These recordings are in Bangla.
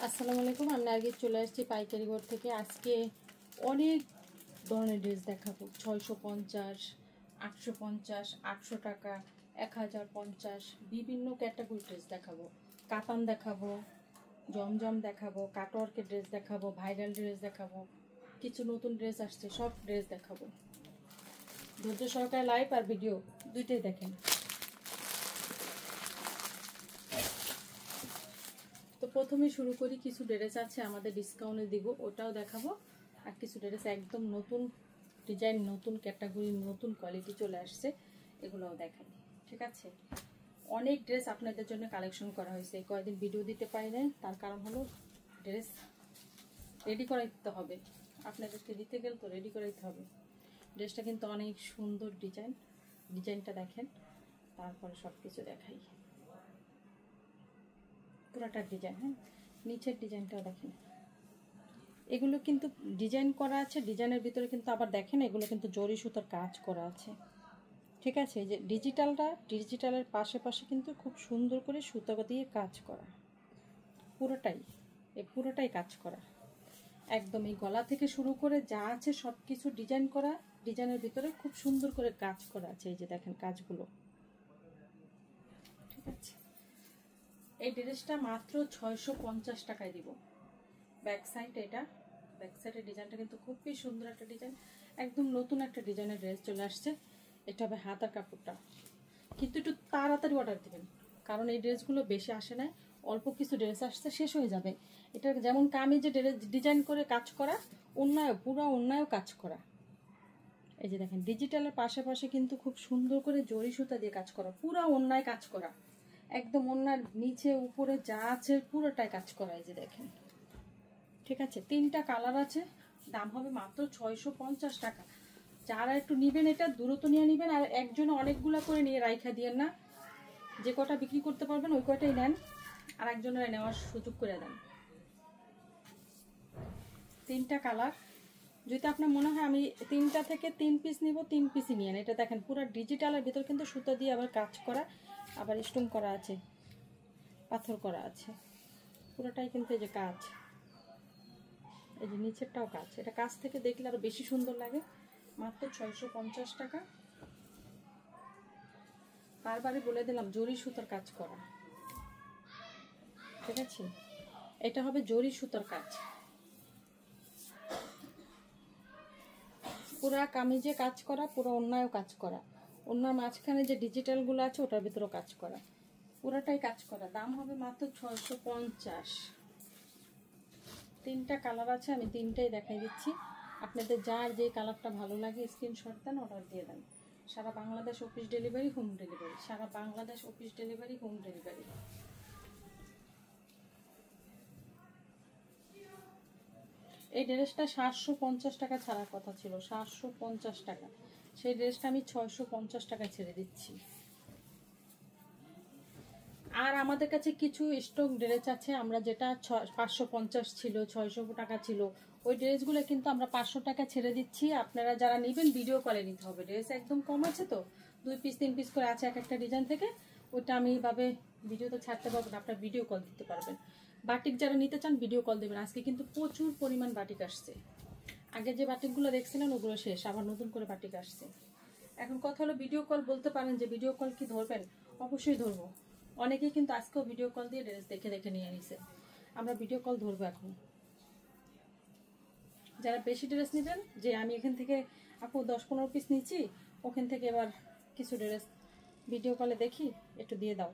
আসসালামু আলাইকুম। আমি নার্গিস চলে আসছি পাইকারি ঘর থেকে। আজকে অনেক ধরনের ড্রেস দেখাবো। 650, 850, 800 টাকা, 1050, বিভিন্ন ক্যাটাগরি ড্রেস দেখাবো। কাতান দেখাবো, জমজম দেখাবো, কাটওয়ার্কের ড্রেস দেখাবো, ভাইরাল ড্রেস দেখাবো, কিছু নতুন ড্রেস আসছে, সব ড্রেস দেখাবো। ধৈর্য সহকারে লাইভ আর ভিডিও দুইটাই দেখেন। তো প্রথমে শুরু করি, কিছু ড্রেস আছে আমাদের ডিসকাউন্টে দিব, ওটাও দেখাবো। আর কিছু ড্রেস একদম নতুন ডিজাইন, নতুন ক্যাটাগরি, নতুন কোয়ালিটি চলে আসছে, এগুলোও দেখাই। ঠিক আছে, অনেক ড্রেস আপনাদের জন্য কালেকশন করা হয়েছে। কয়েকদিন ভিডিও দিতে পারি না, তার কারণ হলো ড্রেস রেডি করে দিতে হবে। আপনাদেরকে দিতে গেলে তো রেডি করে দিতে হবে। ড্রেসটা কিন্তু অনেক সুন্দর ডিজাইনটা দেখেন, তারপরে সব কিছু দেখাই। পুরাটার ডিজাইন, হ্যাঁ, নিচের ডিজাইনটাও দেখেন। এগুলো কিন্তু ডিজাইন করা আছে, ডিজাইনের ভিতরে কিন্তু আবার দেখেন এগুলো কিন্তু জরি সুতার কাজ করা আছে। ঠিক আছে, এই যে ডিজিটালের পাশে কিন্তু খুব সুন্দর করে সুতা দিয়ে কাজ করা, পুরোটাই কাজ করা। একদম এই গলা থেকে শুরু করে যা আছে সব কিছু ডিজাইন করা, ডিজাইনের ভিতরে খুব সুন্দর করে কাজ করা আছে। এই যে দেখেন কাজগুলো। ঠিক আছে, এই ড্রেসটা মাত্র 650 টাকায় দিব। ব্যাক সাইড, ব্যাক সাইডের ডিজাইনটা কিন্তু খুবই সুন্দর একটা ডিজাইন, একদম নতুন একটা ডিজাইনের ড্রেস চলে আসছে। এটা হবে হাতার কাপড়টা, কিন্তু একটু তাড়াতাড়ি অর্ডার দেবেন, কারণ এই ড্রেসগুলো বেশি আসে না, অল্প কিছু ড্রেস আসছে, শেষ হয়ে যাবে। এটা যেমন কামিজে ডিজাইন করে কাজ করা, পুরো অন্যায়ও কাজ করা। এই যে দেখেন ডিজিটালের পাশে কিন্তু খুব সুন্দর করে জরি সুতা দিয়ে কাজ করা, পুরো অন্যায় কাজ করা, একদম অন্যার নিচে উপরে যা আছে পুরোটাই কাজ করা। এই যে দেখেন। ঠিক আছে, 3টা কালার আছে, দাম হবে মাত্র 650 টাকা। যারা একটু নিবেন এটা দূরত্ব নিয়ে নিবেন, আর একজনে অনেকগুলা করে নিয়ে রাইখা দিয়েন না। যে কটা বিক্রি করতে পারবেন ওই কটাই নেন, আর একজনের নেওয়ার সুযোগ করে দেন। 3টা কালার, যদি আপনার মনে হয় আমি 3টা থেকে 3 পিস নিব, 3 পিসই নিয়েন। এটা দেখেন পুরো ডিজিটালের ভিতর কিন্তু সুতা দিয়ে আবার কাজ করা, আবার স্টোন করা আছে, পাথর করা আছে, পুরোটাই কিন্তু এই যে কাজ। এই যে নিচেরটাও কাজ, এটা কাছ থেকে দেখলে আরো বেশি সুন্দর লাগে। মাত্র 650 টাকা। বারবারই বলে দিলাম জরি সুতার কাজ করা। ঠিক আছে, এটা হবে জরি সুতার কাজ, পুরা কামিজে কাজ করা, পুরো অন্যায়ও কাজ করা, অন্যার মাঝখানে যে ডিজিটালগুলো আছে ওটার ভিতরেও কাজ করা, পুরাটাই কাজ করা। দাম হবে মাত্র 650। 3টা কালার আছে, আমি 3টাই দেখাই দিচ্ছি। আপনাদের যার যে কালারটা ভালো লাগে স্ক্রিনশট দেন, অর্ডার দিয়ে দেন। সারা Bangladesh office delivery, home delivery, সারা Bangladesh office delivery, home delivery. এই ড্রেসটা 750 টাকা ছাড়ার কথা ছিল, 750 টাকা। সেই ড্রেসটা আমি 650 টাকায় ছেড়ে দিচ্ছি। আর আমাদের কাছে কিছু স্টক ড্রেস আছে, আমরা যেটা 550 ছিল, 600 টাকা ছিল, ওই ড্রেসগুলো কিন্তু আমরা 500 টাকা ছেড়ে দিচ্ছি। আপনারা যারা নেবেন ভিডিও কলে নিতে হবে, ড্রেস একদম কম আছে তো, 2 পিস 3 পিস করে আছে এক একটা ডিজাইন থেকে, ওইটা আমি এইভাবে ভিডিওতে ছাড়তে পারবো না, আপনারা ভিডিও কল দিতে পারবেন। বাটিক যারা নিতে চান ভিডিও কল দেবেন। আজকে কিন্তু প্রচুর পরিমাণ বাটিক আসছে, আগে যে বাটিকগুলো দেখছিলেন ওগুলো শেষ, আবার নতুন করে বাটিক আসছে। এখন কথা হলো ভিডিও কল, বলতে পারেন যে ভিডিও কল কি ধরবেন, অবশ্যই ধরবো। অনেকেই কিন্তু আজকেও ভিডিও কল দিয়ে ড্রেস দেখে নিয়ে নিছে, আমরা ভিডিও কল ধরবো এখন। যারা বেশি ড্রেস নেবেন, যে আমি এখান থেকে আপু 10-15 পিস নিচ্ছি, ওখান থেকে এবার কিছু ড্রেস ভিডিও কলে দেখি একটু দিয়ে দাও,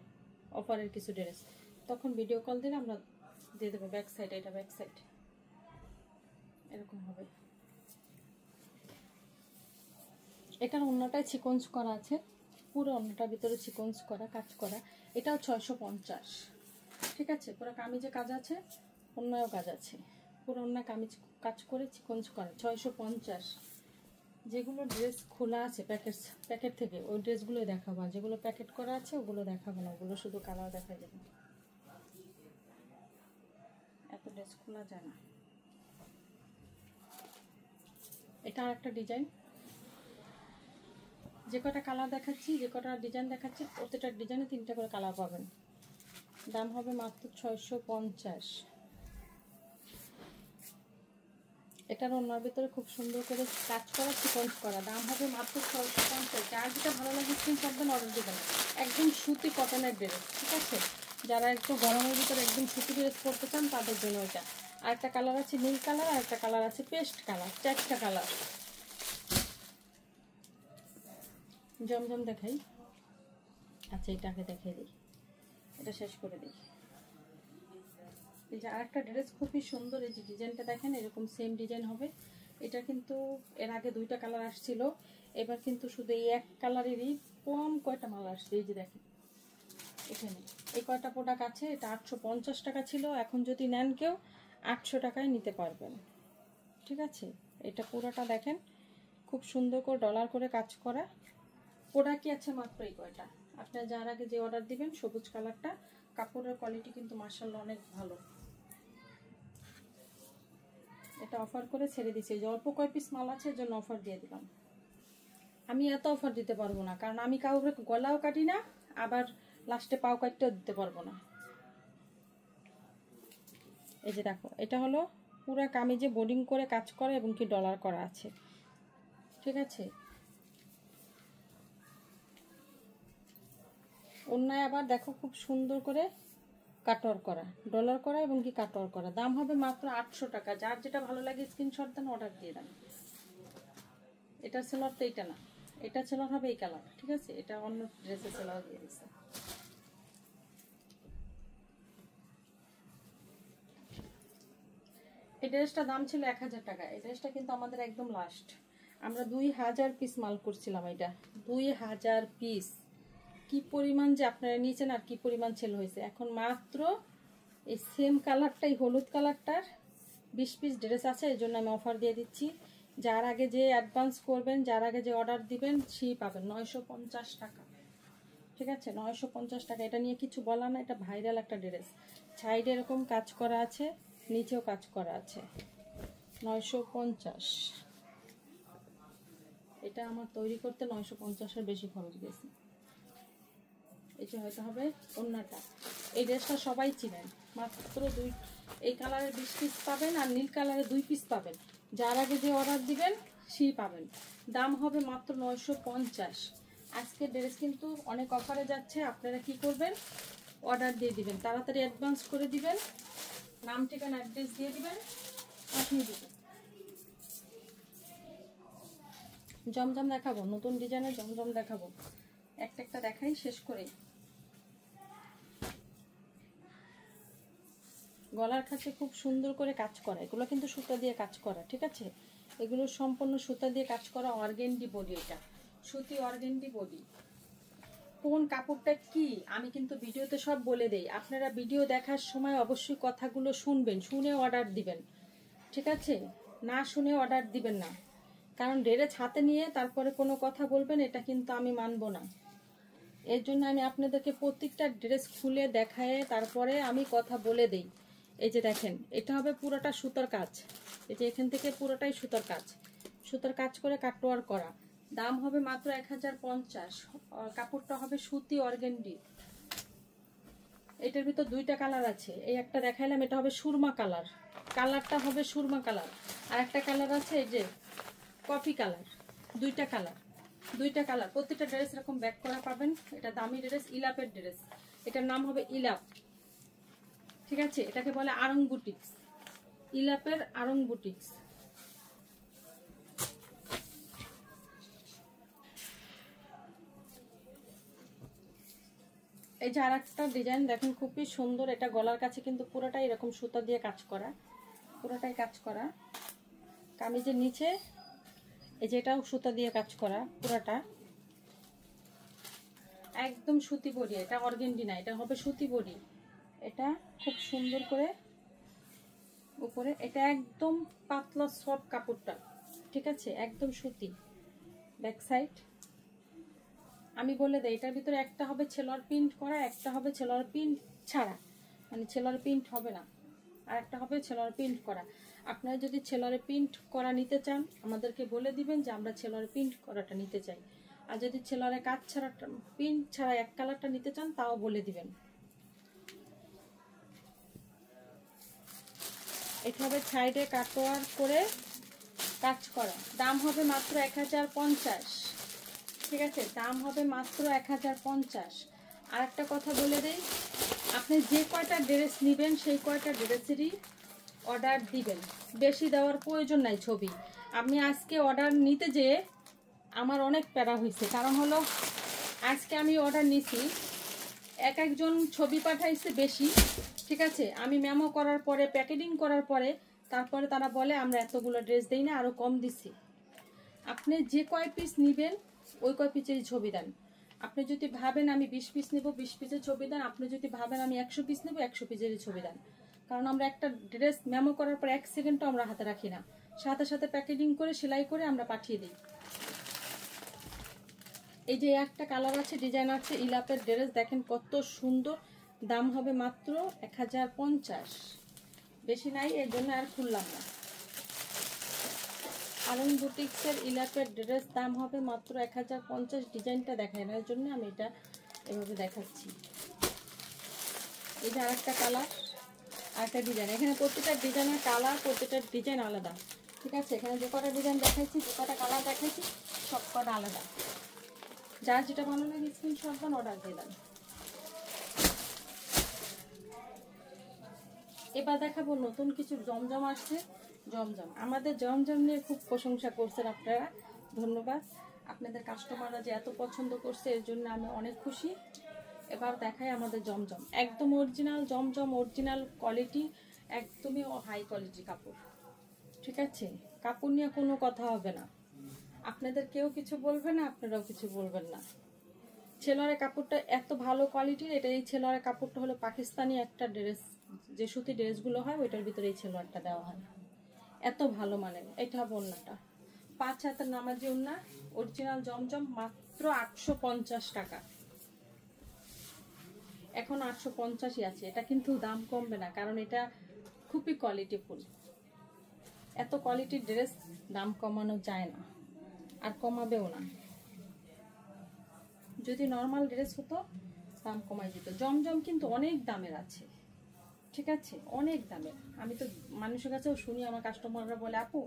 অফারের কিছু ড্রেস, তখন ভিডিও কল দিলে আমরা দিয়ে দেবো। ব্যাক সাইড, এটা ব্যাক সাইড এরকম হবে। এটার অন্যটায় সিকোয়েন্স করা আছে, পুরো অন্যটার ভিতরে সিকোয়েন্স করা কাজ করা, এটাও 650। ঠিক আছে, পুরো কামিজে কাজ আছে, অন্যও কাজ আছে, পুরো অন্য কামিজ কাজ করে সিকোয়েন্স করা, 650। যেগুলো ড্রেস খোলা আছে প্যাকেট থেকে, ওই ড্রেসগুলোই দেখাবো, আর যেগুলো প্যাকেট করা আছে ওগুলো দেখাবো না, ওগুলো শুধু কালার দেখা যাবে, এত ড্রেস খোলা যায় না। এটা আর একটা ডিজাইন, যে কটা কালার দেখাচ্ছি, যে কটা ডিজাইন দেখাচ্ছি, প্রত্যেকটা ডিজাইনে 3টা করে কালার পাবেন। দাম হবে মাত্র 650। এটার ওনার ভিতরে খুব সুন্দর করে কাজ করা, সিকোয়েন্স করা। দাম হবে মাত্র 650। যার যেটা ভালো লাগে স্ক্রিনশট দেন, অর্ডার দেবেন। একদম সুতি কটনের ড্রেস, ঠিক আছে? যারা একটু গরমের ভিতরে একদম সুতি ড্রেস পরতে চান তাদের জন্য এটা। আর একটা কালার আছে নীল কালার, আর একটা কালার আছে পেস্ট কালার, 4টা কালার। জমজম দেখাই। আচ্ছা এটাকে দেখিয়ে দিই, এটা শেষ করে দিই। এই যে আরেকটা ড্রেস খুবই সুন্দর, এই যে ডিজাইনটা দেখেন, এরকম সেম ডিজাইন হবে। এটা কিন্তু এর আগে 2টা কালার আসছিল, এবার কিন্তু শুধু এই এক কালারেরই কম কয়টা মাল আসছে। এই যে দেখেন এখানে এই কয়টা প্রোডাক্ট আছে। এটা 850 টাকা ছিল, এখন যদি নেন কেউ 800 টাকায় নিতে পারবেন, ঠিক আছে? এটা পুরোটা দেখেন, খুব সুন্দর করে ডলার করে কাজ করা। প্রোডাক্টই আছে মাত্র এই কয়টা। আপনারা যার আগে যে অর্ডার দিবেন, সবুজ কালারটা, কাপড়ের কোয়ালিটি কিন্তু মাশাআল্লাহ অনেক ভালো। এটা অফার করে ছেড়ে দিছি, যে অল্প কয় পিস মাল আছে, এর জন্য অফার দিয়ে দিলাম। আমি এত অফার দিতে পারবো না, কারণ আমি কাউকে গলাও কাটি না, আবার লাস্টে পাও কাটতেও দিতে পারবো না। এই যে দেখো, এটা হলো পুরো কামিজে বোর্ডিং করে কাজ করা এবং কি ডলার করা আছে, ঠিক আছে? অন্যায় আবার দেখো খুব সুন্দর করে কাটওয়ার করা, ডলার করা এবং কি কাটওয়ার করা। দাম হবে মাত্র 800 টাকা। যার যেটা ভালো লাগে স্ক্রিনশট দেন, অর্ডার দিয়ে দেন। এটার সেলার তো এইটা না, এটা সেলার হবে এই কালার, ঠিক আছে? এটা অন্য ড্রেসের সেলার দিয়ে দিচ্ছে। এই ড্রেসটার দাম ছিল 1000 টাকা। এই ড্রেসটা কিন্তু আমাদের একদম লাস্ট, আমরা 2000 পিস মাল করছিলাম। এটা 2000 পিস, কি পরিমাণ যে আপনারা নিয়েছেন আর কি পরিমাণ সেল হয়েছে। এখন মাত্র এই সেম কালারটাই, হলুদ কালারটার 20 পিস ড্রেস আছে, এই জন্য আমি অফার দিয়ে দিচ্ছি। যার আগে যে অ্যাডভান্স করবেন, যার আগে যে অর্ডার দিবেন, সেই পাবেন 950 টাকা, ঠিক আছে? 950 টাকা। এটা নিয়ে কিছু বলার না, এটা ভাইরাল একটা ড্রেস। সাইডে এরকম কাজ করা আছে, নিচেও কাজ করা আছে। 950। এটা আমার তৈরি করতে 950-এর বেশি খরচ গেছে। এটা হয়তো হবে অন্যটা। এই ড্রেসটা সবাই চিনেন, মাত্র এই কালারের 20 পিস পাবেন, আর নীল কালারের 2 পিস পাবেন। যার আগে যে অর্ডার দিবেন সেই পাবেন। দাম হবে মাত্র 950। আজকের ড্রেস কিন্তু অনেক অফারে যাচ্ছে। আপনারা কি করবেন, অর্ডার দিয়ে দিবেন, তাড়াতাড়ি অ্যাডভান্স করে দিবেন, নাম ঠিকানা অ্যাড্রেস দিয়ে দিবেন, পাঠিয়ে দিবেন। জমজম দেখাবো, নতুন ডিজাইনের জমজম দেখাবো। একটা একটা দেখাই, শেষ করে। গলার কাছে খুব সুন্দর করে কাজ করা, এগুলো কিন্তু সুতা দিয়ে কাজ করা, ঠিক আছে? এগুলো সম্পূর্ণ সুতা দিয়ে কাজ করা, অর্গেন্ডি বডি। এটা সুতি অর্গেন্ডি বডি। কোন কাপড়টা কি আমি কিন্তু ভিডিওতে সব বলে দেই। আপনারা ভিডিও দেখার সময় অবশ্যই কথাগুলো শুনবেন, শুনে অর্ডার দিবেন, ঠিক আছে? না শুনে অর্ডার দিবেন না, কারণ ড্রেস হাতে নিয়ে তারপরে কোনো কথা বলবেন, এটা কিন্তু আমি মানবো না। এর জন্য আমি আপনাদেরকে প্রত্যেকটা ড্রেস খুলে দেখায় তারপরে আমি কথা বলে দেই। এই যে দেখেন, এটা হবে পুরোটা সুতার কাজ। এই যে এখান থেকে পুরোটাই সুতার কাজ, সুতার কাজ করে কাটওয়ার করা। দাম হবে মাত্র 1050। কাপড়টা হবে সুতি অর্গেন্ডি। এটার ভিতর 2টা কালার আছে, এই একটা দেখাইলাম, এটা হবে সুরমা কালার, কালারটা হবে সুরমা কালার। আর একটা কালার আছে এই যে কফি কালার। 2টা কালার, 2টা কালার। প্রত্যেকটা ড্রেস এরকম ব্যাক করা পাবেন। এটা দামি ড্রেস, ইলাপের ড্রেস। এটার নাম হবে ইলাপ, ঠিক আছে? এটাকে বলে আরং বুটিক্স, ইলাপের আরং বুটিক্স। এই যে আর একটা ডিজাইন দেখেন, খুবই সুন্দর। এটা গলার কাছে কিন্তু পুরোটাই এরকম সুতা দিয়ে কাজ করা, পুরোটাই কাজ করা। কামিজের নিচে এই যে এটাও সুতা দিয়ে কাজ করা, পুরোটা একদম সুতি বডি। এটা অর্গেন্ডি না, এটা হবে সুতি বডি। এটা খুব সুন্দর করে উপরে, এটা একদম পাতলা সফট কাপড়টা, ঠিক আছে? একদম সুতি। ব্যাক সাইড আমি বলে দেই, এটার ভিতরে একটা হবে ছেলর প্রিন্ট করা, একটা হবে ছেলর প্রিন্ট ছাড়া, মানে ছেলর প্রিন্ট হবে না, আর একটা হবে ছেলর প্রিন্ট করা। আপনারা যদি ছেলরে প্রিন্ট করা নিতে চান, আমাদেরকে বলে দিবেন যে আমরা ছেলরে প্রিন্ট করাটা নিতে চাই। আর যদি ছেলরে কাজ ছাড়া, প্রিন্ট ছাড়া এক কালারটা নিতে চান, তাও বলে দিবেন। এটা হবে সাইডে কাটওয়ার করে কাজ করা, দাম হবে মাত্র 1050। ঠিক আছে, দাম হবে মাত্র 1050। আর একটা কথা বলে দেই, আপনি যে কয়টা ড্রেস নেবেন সেই কয়টা ড্রেসেরই অর্ডার দিবেন, বেশি দেওয়ার প্রয়োজন নাই। ছবি আমি আজকে অর্ডার নিতে যেয়ে আমার অনেক প্যারা হয়েছে, কারণ হলো আজকে আমি অর্ডার নিছি, একজন ছবি পাঠাইছে বেশি। ঠিক আছে, আমি মেমো করার পরে প্যাকেটিং করার পরে তারপরে তারা বলে আমরা এতগুলো ড্রেস দেই না, আরও কম দিচ্ছি। আপনি যে কয় পিস নেবেন ওই কয় পিসেরই ছবি দেন। আপনি যদি ভাবেন আমি 20 পিস নেব 20 পিসের ছবি দেন, আপনি যদি ভাবেন আমি 100 পিস নেব 100 পিসেরই ছবি দেন। কারণ আমরা একটা ড্রেস মেমো করার পর 1 সেকেন্ডও আমরা হাতে রাখি না, সাথে সাথে প্যাকেটিং করে সেলাই করে আমরা পাঠিয়ে দিই। এই যে একটা কালার আছে, ডিজাইন আছে, ইলাপের ড্রেস দেখেন কত সুন্দর, দাম হবে মাত্র 1050। বেশি নাই, এর জন্য আর খুললাম না। আরং বুটিক্সের ইলাপের ড্রেস দাম হবে মাত্র 1050। ডিজাইনটা দেখায় না, এর জন্য আমি এটা এভাবে দেখাচ্ছি। এই যে আরেকটা কালার, আরেকটা ডিজাইন, এখানে প্রত্যেকটা ডিজাইনের কালার, প্রত্যেকটা ডিজাইন আলাদা। ঠিক আছে, এখানে যে কটা ডিজাইন দেখাইছি, যে কটা কালার দেখাইছি, সব কটা আলাদা। যার যেটা ভালো লাগে স্ক্রিনশট দেন, অর্ডার দিয়ে দেন। এবার দেখাবো নতুন কিছু জমজম আসছে। জমজম, আমাদের জমজম নিয়ে খুব প্রশংসা করছেন আপনারা, ধন্যবাদ। আপনাদের কাস্টমাররা যে এত পছন্দ করছে এর জন্য আমি অনেক খুশি। এবার দেখাই আমাদের জমজম, একদম অরিজিনাল জমজম, অরিজিনাল কোয়ালিটি, একদমই হাই কোয়ালিটি কাপড়। ঠিক আছে, কাপড় নিয়ে কোনো কথা হবে না, আপনাদের কেউ কিছু বলবে না, আপনারাও কিছু বলবেন না। ছেলোয়ারের কাপড়টা এত ভালো কোয়ালিটির, এটা এই ছেলোয়ারের কাপড়টা হলো পাকিস্তানি একটা ড্রেস, যে সুতি ড্রেসগুলো হয় ওইটার ভিতরে এই ছেলোয়ারটা দেওয়া হয়, এত ভালো মানের। এটা ওড়নাটা 5 হাতের নামাজি ওড়না, অরিজিনাল জমজম, মাত্র 850 টাকা। এখন 850ই আছে, এটা কিন্তু দাম কমবে না, কারণ এটা খুবই কোয়ালিটিফুল। এত কোয়ালিটির ড্রেস দাম কমানো যায় না, আর কমাবেও না। যদি নর্মাল ড্রেস হতো দাম কমাই দিত। জমজম কিন্তু অনেক দামের আছে, ঠিক আছে, অনেক দামের। আমি তো মানুষের কাছেও শুনি, আমার কাস্টমাররা বলে আপু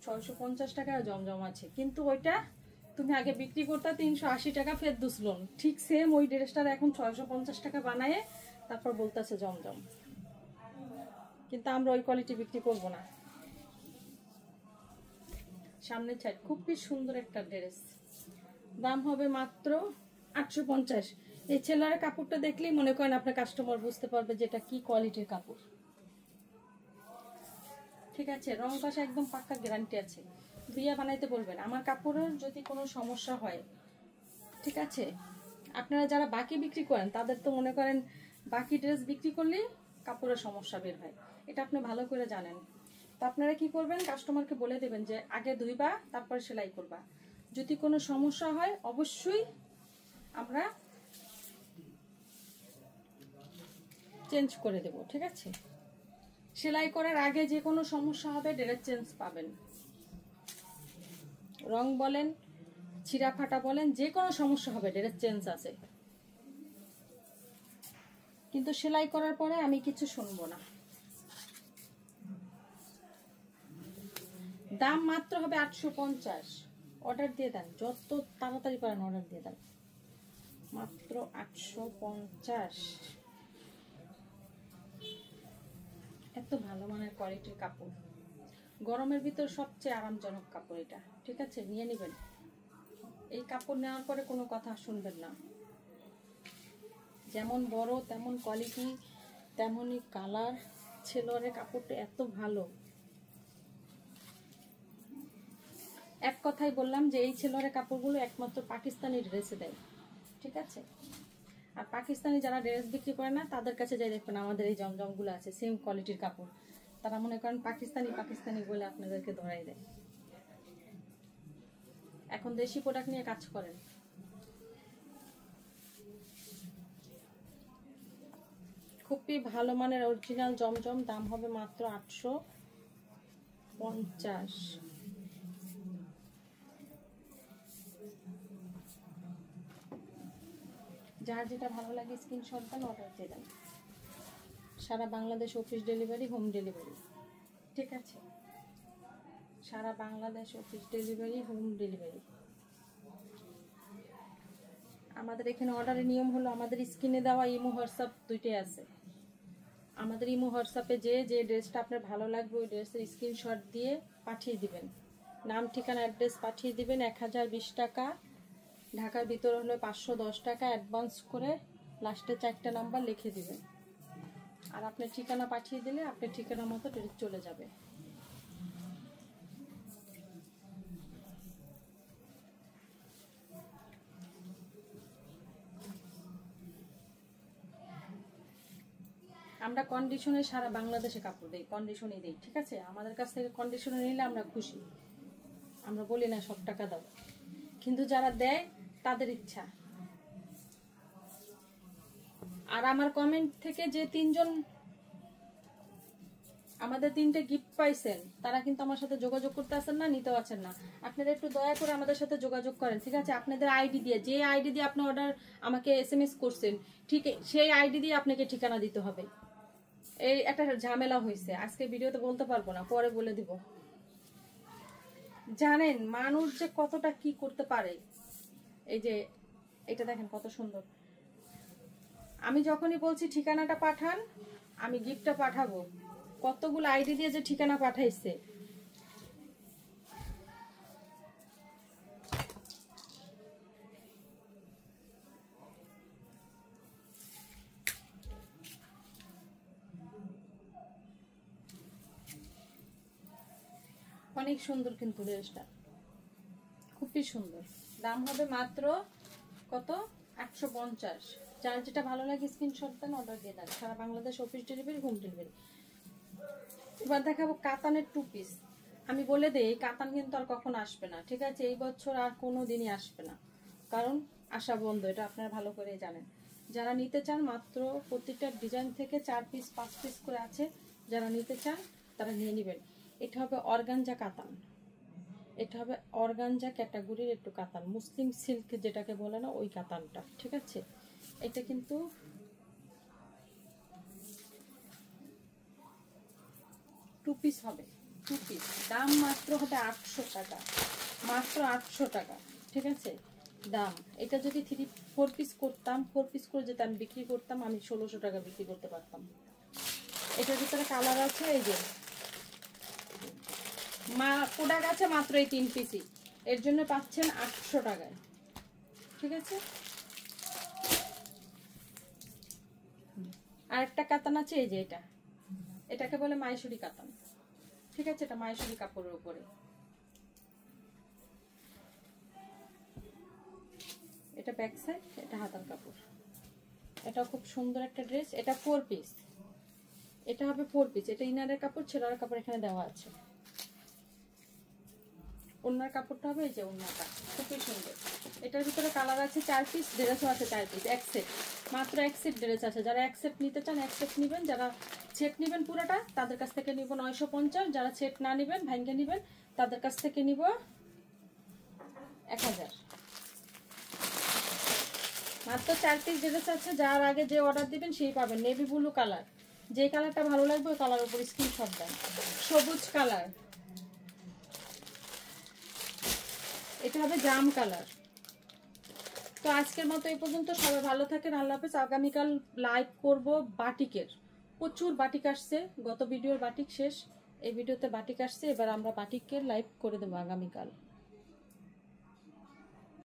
650 টাকায় জমজম আছে, কিন্তু ওইটা তুমি আগে বিক্রি করতে 380 টাকা ফের দুসলন। ঠিক সেম ওই ড্রেসটার এখন 650 টাকা বানায় তারপর বলতেছে জমজম, কিন্তু আমরা ওই কোয়ালিটি বিক্রি করব না। সামনের সাইড খুবই সুন্দর একটা ড্রেস, দাম হবে মাত্র 850। এই ছেলের কাপড়টা দেখলেই মনে করেন আপনার কাস্টমার বুঝতে পারবে যে এটা কি কোয়ালিটির কাপড়। ঠিক আছে, রং কষা একদম পাক্কা গ্যারান্টি আছে। বিয়া বানাইতে বলবেন, আমার কাপড়ের যদি কোনো সমস্যা হয়, ঠিক আছে, আপনারা যারা বাকি বিক্রি করেন তাদের তো মনে করেন বাকি ড্রেস বিক্রি করলেই কাপড়ের সমস্যা বের হয়, এটা আপনি ভালো করে জানেন। তো আপনারা কি করবেন, কাস্টমারকে বলে দেবেন যে আগে ধুইবা তারপরে সেলাই করবা। যদি কোনো সমস্যা হয় অবশ্যই আমরা চেঞ্জ করে দেব, ঠিক আছে। সেলাই করার আগে যে কোনো সমস্যা হবে ড্রেস চেঞ্জ পাবেন, রং বলেন ছিঁড়া ফাটা বলেন, যে কোনো সমস্যা হবে ড্রেস চেঞ্জ আছে। কিন্তু সেলাই করার পরে আমি কিছু শুনবো না। দাম মাত্র হবে 850। অর্ডার দিয়ে দেন, যত তাড়াতাড়ি পারেন অর্ডার দিয়ে দেন, মাত্র 850। এত ভালো মানের কোয়ালিটির কাপড়, গরমের ভিতর সবচেয়ে আরামজনক কাপড় এটা, ঠিক আছে, নিয়ে নেবেন। এই কাপড় নেওয়ার পরে কোনো কথা শুনবেন না, যেমন বড় তেমন কোয়ালিটি তেমনই কালার। ছেলোয়ারের কাপড়টা এত ভালো, এক কথাই বললাম যে এই ছেলোয়ারের কাপড়গুলো একমাত্র পাকিস্তানি ড্রেসে দেয়, ঠিক আছে। আর পাকিস্তানি যারা ড্রেস বিক্রি করে না তাদের কাছে যাই দেখবেন আমাদের এই জমজমগুলো আছে সেম কোয়ালিটির কাপড়, তারা মনে করেন পাকিস্তানি পাকিস্তানি বলে আপনাদেরকে ধরাই দেয়। এখন দেশি প্রোডাক্ট নিয়ে কাজ করেন। খুবই ভালো মানের অরিজিনাল জমজম, দাম হবে মাত্র 850। যার যেটা ভালো লাগে স্ক্রিনশট দেন, অর্ডার দিয়ে দেন। সারা Bangladesh office delivery, home delivery, ঠিক আছে। সারা Bangladesh office delivery, home delivery. আমাদের এখানে অর্ডারের নিয়ম হলো আমাদের স্ক্রিনে দেওয়া ইমো হোয়াটসঅ্যাপ দুইটাই আছে। আমাদের ইমো হোয়াটসঅ্যাপে যে ড্রেসটা আপনার ভালো লাগবে ওই ড্রেসের স্ক্রিনশট দিয়ে পাঠিয়ে দিবেন, নাম ঠিকানা অ্যাড্রেস পাঠিয়ে দিবেন। 1020 টাকা, ঢাকার ভিতরে হলে 510 টাকা অ্যাডভান্স করে লাস্টে 4টা নাম্বার লিখে দিবেন। আর আপনার ঠিকানা পাঠিয়ে দিলে আপনার ঠিকানা মতো ড্রেস চলে যাবে। আমরা কন্ডিশনে সারা বাংলাদেশে কাপড় দিই, কন্ডিশনে দিই, ঠিক আছে? আমাদের কাছ থেকে কন্ডিশনে নিলে আমরা খুশি, আমরা বলি না সব টাকা দাও, কিন্তু যারা দেয় তাদের ইচ্ছা। আর আমার কমেন্ট থেকে যে 3জন আমাদের 3টে গিফট পাইছেন তারা কিন্তু আমার সাথে যোগাযোগ করতে আসেন না, নিতেও আছেন না। আপনারা একটু দয়া করে আমাদের সাথে যোগাযোগ করেন, ঠিক আছে? আপনাদের আইডি দিয়ে, যে আইডি দিয়ে আপনি অর্ডার আমাকে SMS করছেন, ঠিক সেই আইডি দিয়ে আপনাকে ঠিকানা দিতে হবে। এই একটা ঝামেলা হয়েছে, আজকে ভিডিওতে বলতে পারবো না, পরে বলে দিব। জানেন মানুষ যে কতটা কি করতে পারে। এই যে এটা দেখেন কত সুন্দর। আমি যখনই বলছি ঠিকানাটা পাঠান, আমি গিফটটা পাঠাবো, কতগুলো আইডি দিয়ে যে ঠিকানা পাঠাইছে। অনেক সুন্দর কিন্তু ড্রেসটা, খুবই সুন্দর। দাম হবে মাত্র কত? 850। যার যেটা ভালো লাগে স্ক্রিনশট দেন, অর্ডার দিয়ে দেন। সারা Bangladesh office delivery, home delivery. এবার দেখাবো কাতানের 2 পিস। আমি বলে দেই এই কাতান কিন্তু আর কখনো আসবে না, ঠিক আছে? এই বছর আর কোনো দিনই আসবে না, কারণ আসা বন্ধ, এটা আপনারা ভালো করে জানেন। যারা নিতে চান মাত্র প্রত্যেকটা ডিজাইন থেকে 4 পিস 5 পিস করে আছে, যারা নিতে চান তারা নিয়ে নেবেন। এটা হবে অর্গানজা কাতান, এটা হবে অর্গানজা ক্যাটাগরির একটু কাতান, মুসলিম সিল্ক যেটাকে বলে না ওই কাতানটা, ঠিক আছে? এটা কিন্তু টু পিস হবে, 2 পিস। দাম মাত্র হবে 800 টাকা, মাত্র 800 টাকা, ঠিক আছে? দাম এটা যদি 4 পিস করতাম, 4 পিস করে যেটা আমি বিক্রি করতাম, আমি 1600 টাকা বিক্রি করতে পারতাম। এটার ভিতরে কালার আছে, এই যে প্রোডাক্ট আছে মাত্র এই 3 পিসই, এর জন্য পাচ্ছেন 800 টাকায়, ঠিক আছে? আর একটা কাতান আছে, এই যে এটাকে বলে মাইসুরি কাতান, ঠিক আছে? এটা মাইসুরি কাপড়ের উপরে। এটা ব্যাক সাইড, এটা হাতার কাপড়। এটা খুব সুন্দর একটা ড্রেস, এটা 4 পিস, এটা হবে 4 পিস। এটা ইনারের কাপড়, ছেলের কাপড় এখানে দেওয়া আছে। ওনার কাপড়টা হবে এই যে ওনাটা, খুবই সুন্দর। এটার ভিতরে কালার আছে 4 পিস, ড্রেসও আছে 4 পিস, এক সেট, মাত্র এক সেট ড্রেস আছে। যারা এক সেট নিতে চান এক সেট নেবেন, যারা সেট নেবেন পুরোটা তাদের কাছ থেকে নিব 950, যারা সেট না নেবেন ভাঙ্গে নেবেন তাদের কাছ থেকে নিব 1000। মাত্র 4 পিস ড্রেস আছে, যার আগে যে অর্ডার দিবেন সেই পাবেন। নেভি ব্লু কালার, যে কালারটা ভালো লাগবে ওই কালার উপর স্ক্রিনশট দেন। সবুজ কালার, এটা হবে জাম কালার। তো আজকের মতো এই পর্যন্ত, সবাই ভালো থাকেন, আল্লাহ হাফেজ। আগামীকাল লাইভ করব বাটিকের, প্রচুর বাটিক আসছে, গত ভিডিওর বাটিক শেষ, এই ভিডিওতে বাটিক আসছে, এবার আমরা বাটিকের লাইভ করে দেবো আগামীকাল।